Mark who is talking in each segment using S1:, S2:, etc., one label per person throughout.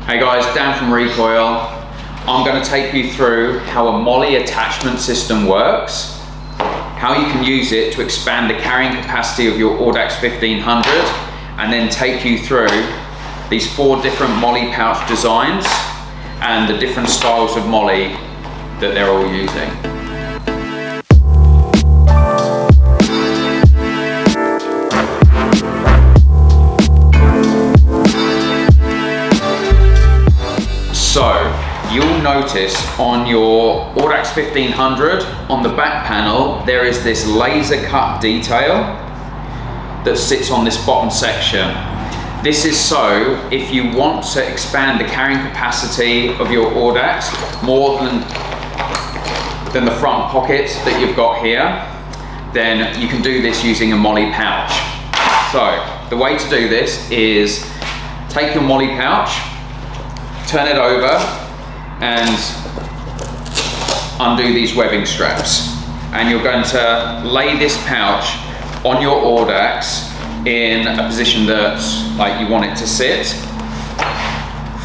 S1: Hey guys, Dan from REECOIL. I'm going to take you through how a MOLLE attachment system works, how you can use it to expand the carrying capacity of your Audax 1500, and then take you through these 4 different MOLLE pouch designs and the different styles of MOLLE that they're all using. So, you'll notice on your Audax 1500, on the back panel, there is this laser cut detail that sits on this bottom section. This is so, if you want to expand the carrying capacity of your Audax more than the front pocket that you've got here, then you can do this using a MOLLE pouch. So, the way to do this is take your MOLLE pouch, turn it over and undo these webbing straps, and you're going to lay this pouch on your Audax in a position that's like you want it to sit.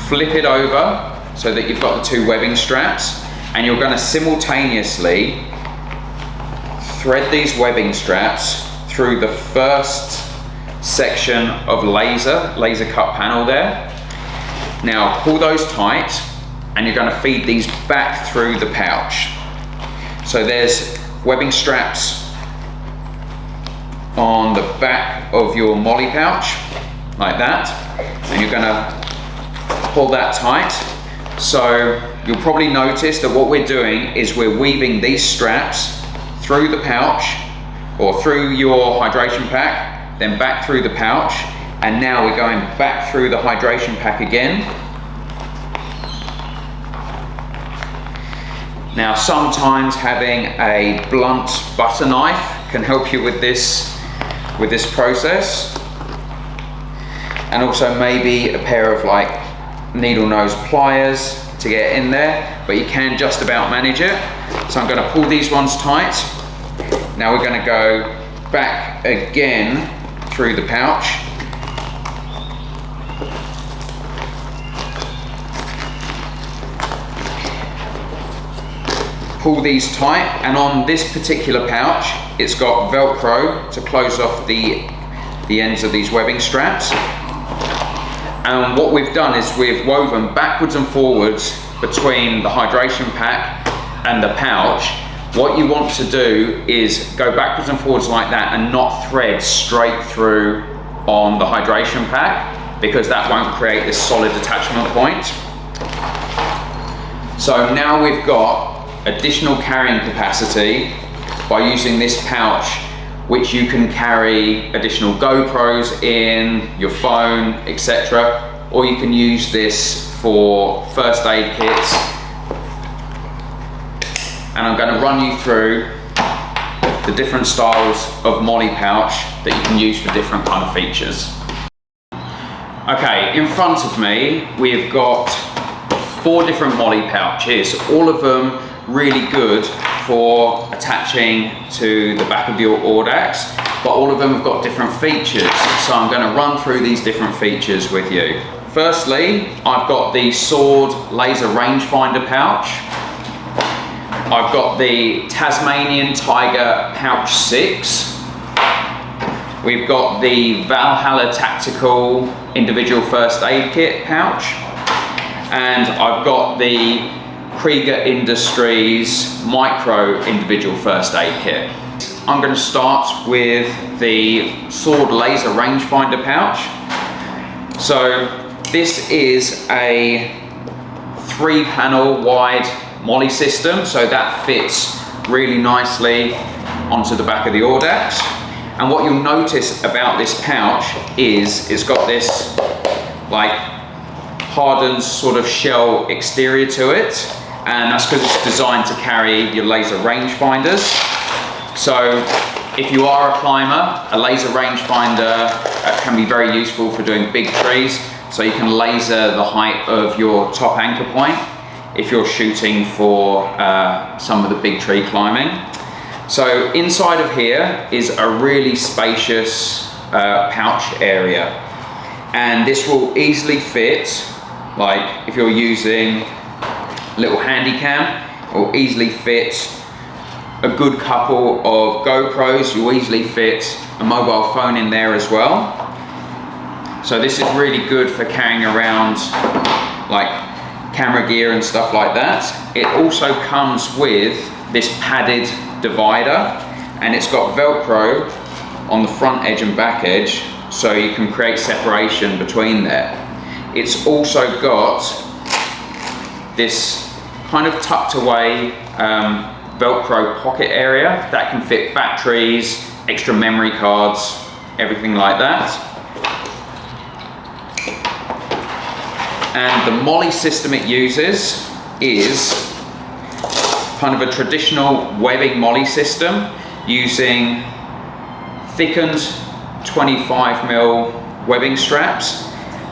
S1: Flip it over so that you've got the 2 webbing straps, and you're going to simultaneously thread these webbing straps through the first section of laser cut panel there. Now pull those tight, and you're going to feed these back through the pouch. So there's webbing straps on the back of your MOLLE pouch, like that, and you're going to pull that tight. So you'll probably notice that what we're doing is we're weaving these straps through the pouch, or through your hydration pack, then back through the pouch, and now we're going back through the hydration pack again. Now sometimes having a blunt butter knife can help you with this process, and also maybe a pair of like needle nose pliers to get in there, but you can just about manage it. So I'm going to pull these ones tight. Now we're going to go back again through the pouch. Pull these tight, and on this particular pouch it's got Velcro to close off the ends of these webbing straps. And what we've done is we've woven backwards and forwards between the hydration pack and the pouch. What you want to do is go backwards and forwards like that and not thread straight through on the hydration pack, because that won't create this solid attachment point. So now we've got additional carrying capacity by using this pouch, which you can carry additional GoPros in, your phone, etc. Or you can use this for first aid kits. And I'm going to run you through the different styles of MOLLE pouch that you can use for different kind of features. Okay, in front of me we've got 4 different MOLLE pouches, all of them really good for attaching to the back of your Audax, but all of them have got different features. So I'm going to run through these different features with you. Firstly, I've got the Sword laser rangefinder pouch. I've got the Tasmanian Tiger pouch 6. We've got the Valhalla Tactical individual first aid kit pouch, and I've got the KREIGER Industries micro individual first aid kit. I'm going to start with the Sword laser rangefinder pouch. So this is a 3-panel wide MOLLE system, so that fits really nicely onto the back of the Audax. And what you'll notice about this pouch is it's got this like hardened sort of shell exterior to it, and that's because it's designed to carry your laser rangefinders. So if you are a climber, a laser rangefinder can be very useful for doing big trees, so you can laser the height of your top anchor point if you're shooting for some of the big tree climbing. So inside of here is a really spacious pouch area, and this will easily fit Like if you're using a little handy cam, it will easily fit a good couple of GoPros. You'll easily fit a mobile phone in there as well. So this is really good for carrying around like camera gear and stuff like that. It also comes with this padded divider, and it's got Velcro on the front edge and back edge, so you can create separation between there. It's also got this kind of tucked away Velcro pocket area that can fit batteries, extra memory cards, everything like that. And the MOLLE system it uses is kind of a traditional webbing MOLLE system using thickened 25mm webbing straps,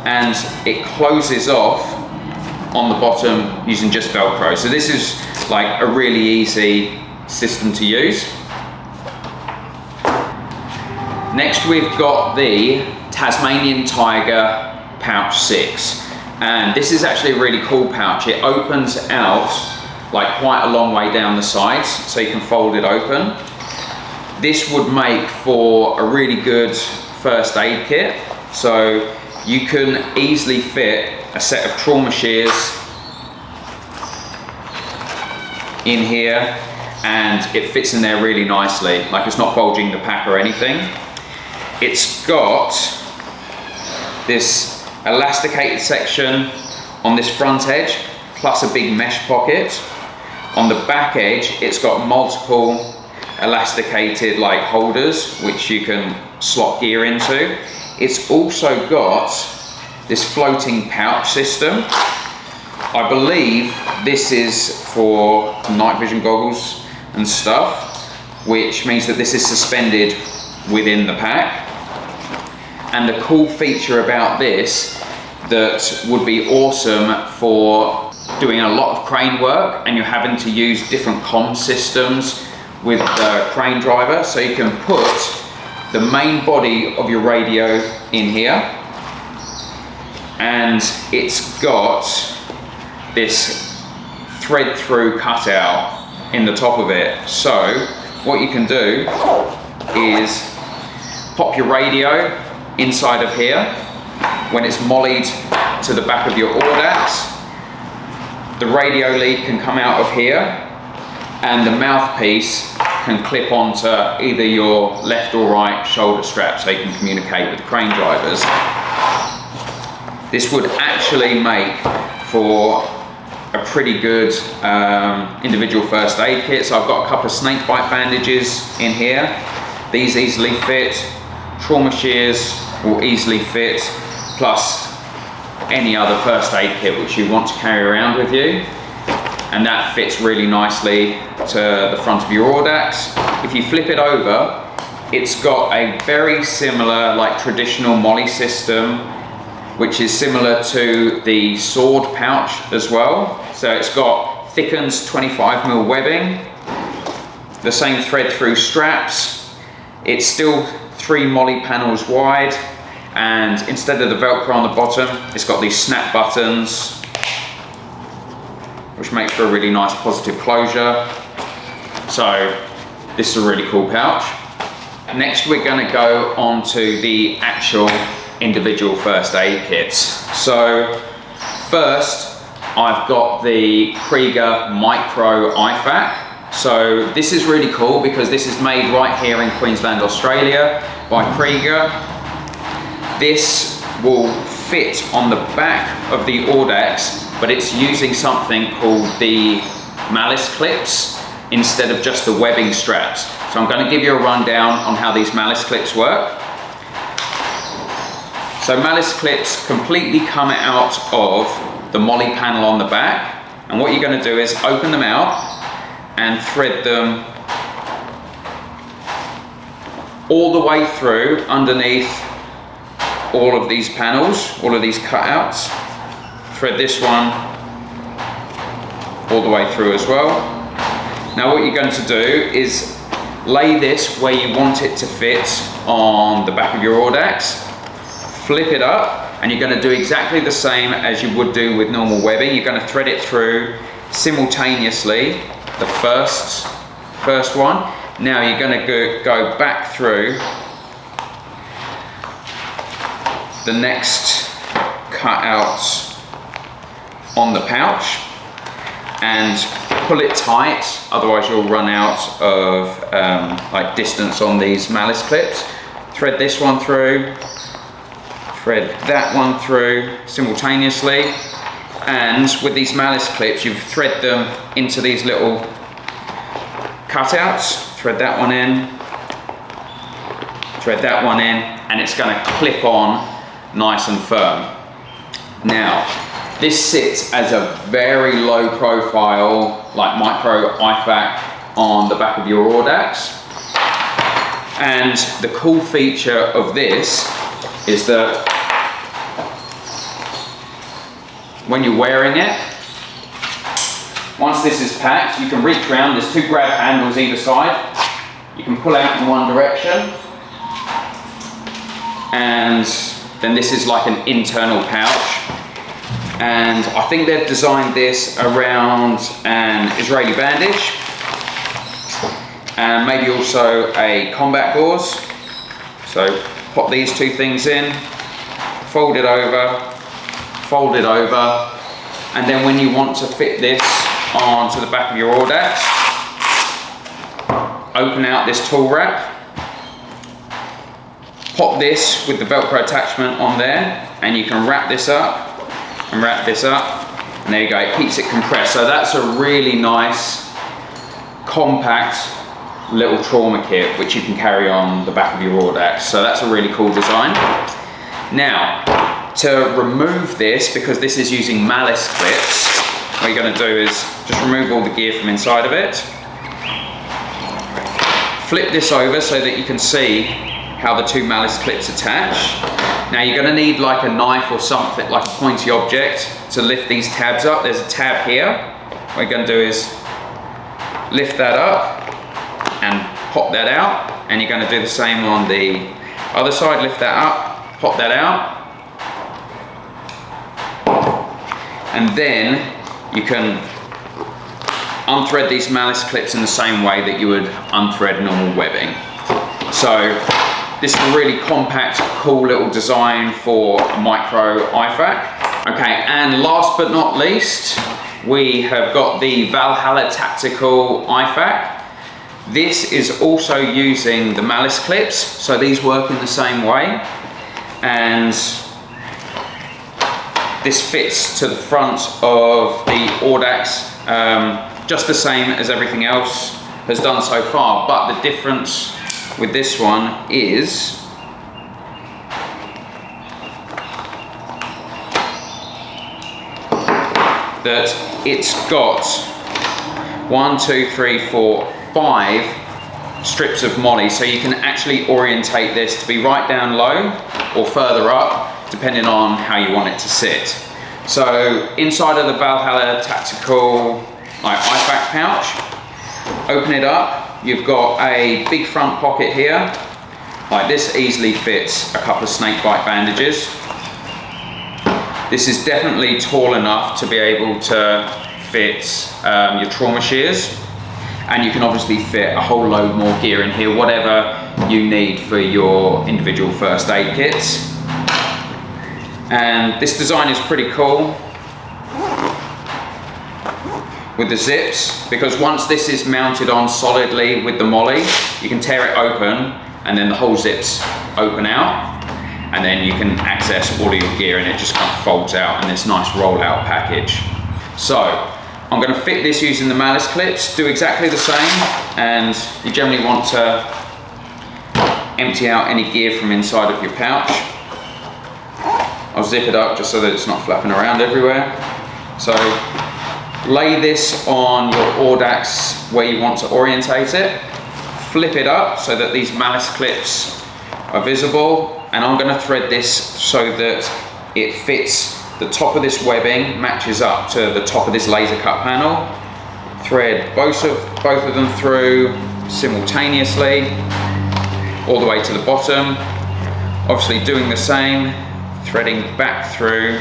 S1: and it closes off on the bottom using just Velcro. So this is like a really easy system to use. Next we've got the Tasmanian Tiger Pouch 6. And this is actually a really cool pouch. It opens out like quite a long way down the sides, so you can fold it open. This would make for a really good first aid kit. So you can easily fit a set of trauma shears in here, and it fits in there really nicely. Like it's not bulging the pack or anything. It's got this elasticated section on this front edge, plus a big mesh pocket. On the back edge, it's got multiple elasticated like holders, which you can slot gear into. It's also got this floating pouch system. I believe this is for night vision goggles and stuff, which means that this is suspended within the pack. And the cool feature about this that would be awesome for doing a lot of crane work and you're having to use different comm systems with the crane driver, so you can put the main body of your radio in here, and it's got this thread through cutout in the top of it. So what you can do is pop your radio inside of here. When it's mollied to the back of your Audax, the radio lead can come out of here, and the mouthpiece can clip onto either your left or right shoulder strap, so you can communicate with the crane drivers. This would actually make for a pretty good individual first aid kit. So I've got a couple of snake bite bandages in here. These easily fit. Trauma shears will easily fit, plus any other first aid kit which you want to carry around with you. And that fits really nicely to the front of your Audax. If you flip it over, it's got a very similar like traditional MOLLE system, which is similar to the sword pouch as well. So it's got thickened 25mm webbing, the same thread through straps. It's still 3 MOLLE panels wide, and instead of the Velcro on the bottom, it's got these snap buttons, which makes for a really nice positive closure. So this is a really cool pouch. Next we're going to go on to the actual individual first aid kits. So first I've got the KREIGER Micro IFAK. So this is really cool because this is made right here in Queensland, Australia by KREIGER. This will fit on the back of the Audax, but it's using something called the Malice Clips instead of just the webbing straps. So I'm going to give you a rundown on how these Malice Clips work. So Malice Clips completely come out of the MOLLE panel on the back, and what you're going to do is open them out and thread them all the way through underneath all of these panels, all of these cutouts. Thread this one all the way through as well. Now what you're going to do is lay this where you want it to fit on the back of your Audax, flip it up, and you're going to do exactly the same as you would do with normal webbing. You're going to thread it through simultaneously, the first one. Now you're going to go back through the next cutouts on the pouch and pull it tight, otherwise you'll run out of like distance on these malice clips. Thread this one through, thread that one through simultaneously, and with these malice clips you thread them into these little cutouts. Thread that one in, thread that one in, and it's going to clip on nice and firm. Now, this sits as a very low profile, like micro IFAK on the back of your Audax. And the cool feature of this is that when you're wearing it, once this is packed, you can reach around, there's 2 grab handles either side. You can pull out in one direction, and then this is like an internal pouch. And I think they've designed this around an Israeli bandage, and maybe also a combat gauze. So pop these 2 things in, fold it over, and then when you want to fit this onto the back of your Audax, open out this tool wrap, pop this with the Velcro attachment on there, and you can wrap this up, and there you go, it keeps it compressed. So that's a really nice, compact little trauma kit which you can carry on the back of your Audax. So that's a really cool design. Now, to remove this, because this is using malice clips, what you're going to do is just remove all the gear from inside of it. Flip this over so that you can see how the 2 malice clips attach. Now you're going to need like a knife or something, like a pointy object, to lift these tabs up. There's a tab here. What you're going to do is lift that up and pop that out, and you're going to do the same on the other side. Lift that up, pop that out, and then you can unthread these malice clips in the same way that you would unthread normal webbing. So this is a really compact, cool little design for a micro IFAK. Okay, and last but not least, we have got the Valhalla Tactical IFAK. This is also using the malice clips, so these work in the same way, and this fits to the front of the Audax just the same as everything else has done so far, but the difference with this one is that it's got 5 strips of MOLLE, so you can actually orientate this to be right down low or further up, depending on how you want it to sit. So inside of the Valhalla Tactical IFAK pouch, open it up, you've got a big front pocket here. Like this easily fits a couple of snake bite bandages. This is definitely tall enough to be able to fit your trauma shears, and you can obviously fit a whole load more gear in here, whatever you need for your individual first aid kits. And this design is pretty cool with the zips, because once this is mounted on solidly with the MOLLE, you can tear it open and then the whole zips open out, and then you can access all of your gear, and it just kind of folds out in this nice rollout package. So I'm going to fit this using the malice clips, do exactly the same, and you generally want to empty out any gear from inside of your pouch. I'll zip it up just so that it's not flapping around everywhere. So lay this on your Audax where you want to orientate it, flip it up so that these malice clips are visible, and I'm going to thread this so that it fits the top of this webbing, matches up to the top of this laser cut panel. Thread both of them through simultaneously all the way to the bottom, obviously doing the same threading back through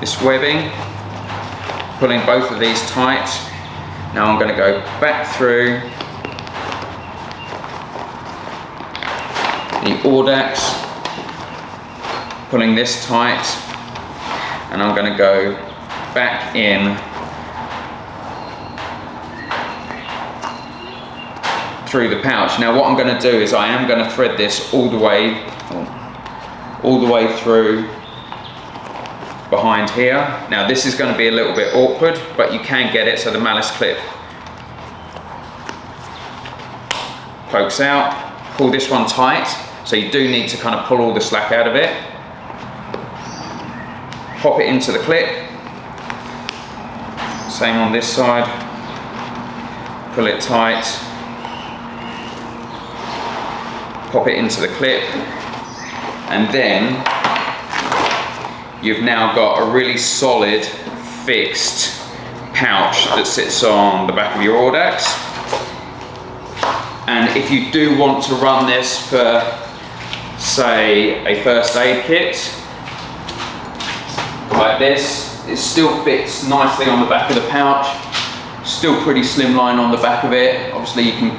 S1: this webbing, pulling both of these tight. Now I'm going to go back through the Audax, pulling this tight, and I'm going to go back in through the pouch. Now what I'm going to do is I am going to thread this all the way through behind here. Now this is going to be a little bit awkward, but you can get it so the malice clip pokes out. Pull this one tight, so you do need to kind of pull all the slack out of it. Pop it into the clip. Same on this side. Pull it tight. Pop it into the clip, and then you've now got a really solid fixed pouch that sits on the back of your Audax. And if you do want to run this for, say, a first aid kit like this, it still fits nicely on the back of the pouch, still pretty slimline on the back of it. Obviously you can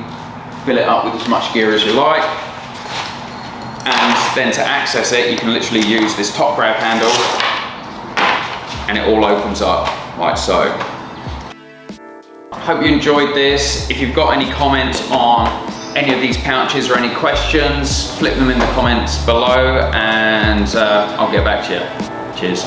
S1: fill it up with as much gear as you like. And then to access it, you can literally use this top grab handle and it all opens up like so. I hope you enjoyed this. If you've got any comments on any of these pouches or any questions, flip them in the comments below and I'll get back to you. Cheers.